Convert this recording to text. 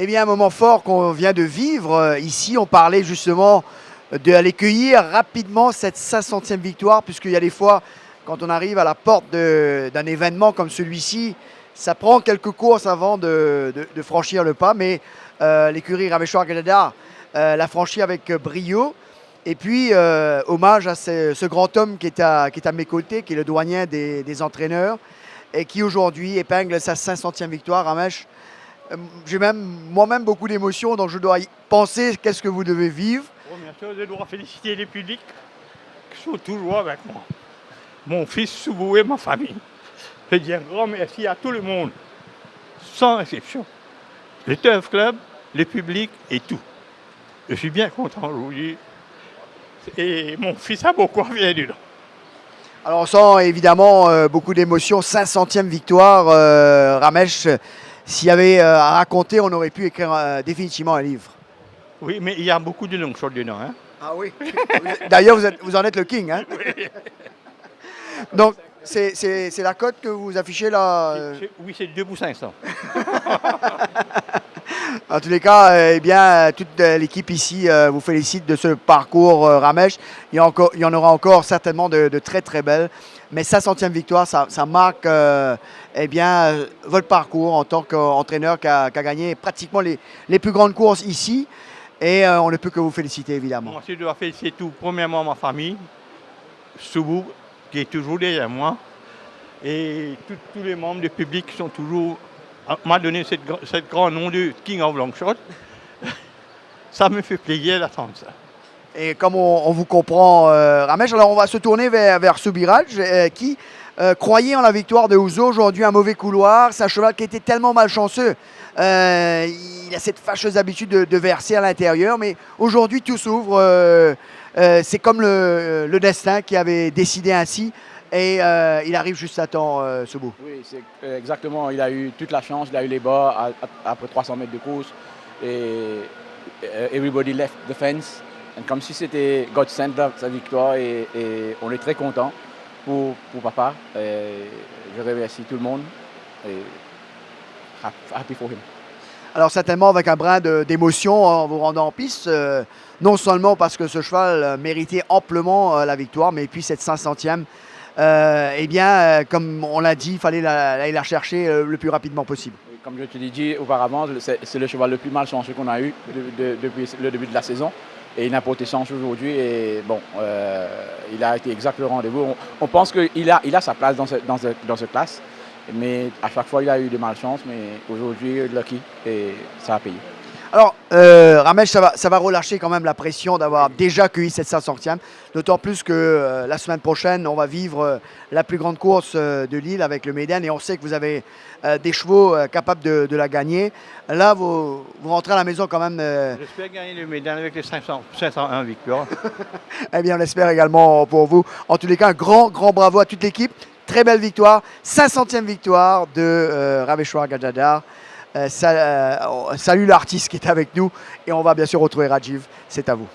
Eh bien, un moment fort qu'on vient de vivre ici. On parlait justement d'aller cueillir rapidement cette 500e victoire, puisqu'il y a des fois, quand on arrive à la porte d'un événement comme celui-ci, ça prend quelques courses avant de franchir le pas. Mais l'écurie Rameshwar-Gadadhar l'a franchi avec brio. Et puis, hommage à ce grand homme qui est à mes côtés, qui est le doyen des entraîneurs, et qui aujourd'hui épingle sa 500e victoire. Ramesh, j'ai moi-même beaucoup d'émotions, donc je dois y penser qu'est-ce que vous devez vivre. Bien sûr, je dois féliciter les publics qui sont toujours avec moi. Mon fils Soubou et ma famille. Je dis un grand merci à tout le monde, sans exception. Le Turf Club, le public et tout. Je suis bien content aujourd'hui. Et mon fils a beaucoup envie dedans. Alors on sent évidemment beaucoup d'émotions. 500e victoire, Ramesh. S'il y avait à raconter, on aurait pu écrire définitivement un livre. Oui, mais il y a beaucoup de longues choses dedans. Hein? Ah oui. D'ailleurs, vous en êtes le king. Hein? Oui. Donc, c'est la cote que vous affichez là Oui, c'est 2 pour 500. En tous les cas, eh bien, toute l'équipe ici vous félicite de ce parcours, Ramesh. Il y en aura encore certainement de très très belles. Mais 500e victoire, ça marque eh bien, votre parcours en tant qu'entraîneur qui a gagné pratiquement les plus grandes courses ici. Et on ne peut que vous féliciter, évidemment. Moi, je dois féliciter tout. Premièrement, ma famille, Soubou, qui est toujours derrière moi. Et tous les membres du public qui sont toujours... m'a donné ce grand nom de King of Longshot. Ça me fait plaisir d'entendre ça. Et comme on vous comprend, Ramesh, alors on va se tourner vers Subiraj qui croyait en la victoire de Ouzo. Aujourd'hui, un mauvais couloir. C'est un cheval qui était tellement malchanceux. Il a cette fâcheuse habitude de verser à l'intérieur. Mais aujourd'hui, tout s'ouvre. C'est comme le destin qui avait décidé ainsi. Et il arrive juste à temps, Soubou. Oui, c'est exactement. Il a eu toute la chance. Il a eu les bas après 300 mètres de course. Et everybody left the fence. Et comme si c'était God sent sa victoire. Et on est très content pour papa. Et je remercie tout le monde. Et happy for him. Alors certainement avec un brin d'émotion en vous rendant en piste, non seulement parce que ce cheval méritait amplement la victoire, mais puis cette 500e, eh bien, comme on l'a dit, il fallait aller la chercher le plus rapidement possible. Comme je te l'ai dit auparavant, c'est le cheval le plus malchanceux qu'on a eu depuis le début de la saison. Et il n'a pas été chance aujourd'hui. Et bon, il a été exact le rendez-vous. On pense qu'il a sa place dans cette classe. Mais à chaque fois, il a eu de malchance. Mais aujourd'hui, lucky. Et ça a payé. Alors, Ramesh, ça va relâcher quand même la pression d'avoir déjà cueilli cette 500e. D'autant plus que la semaine prochaine, on va vivre la plus grande course de l'île avec le Maiden. Et on sait que vous avez des chevaux capables de la gagner. Là, vous rentrez à la maison quand même. J'espère gagner le Maiden avec les 501 victoires. Eh bien, on l'espère également pour vous. En tous les cas, un grand bravo à toute l'équipe. Très belle victoire. 500e victoire de Rameshwar-Gadadhar. Salut l'artiste qui est avec nous et on va bien sûr retrouver Rajiv, c'est à vous.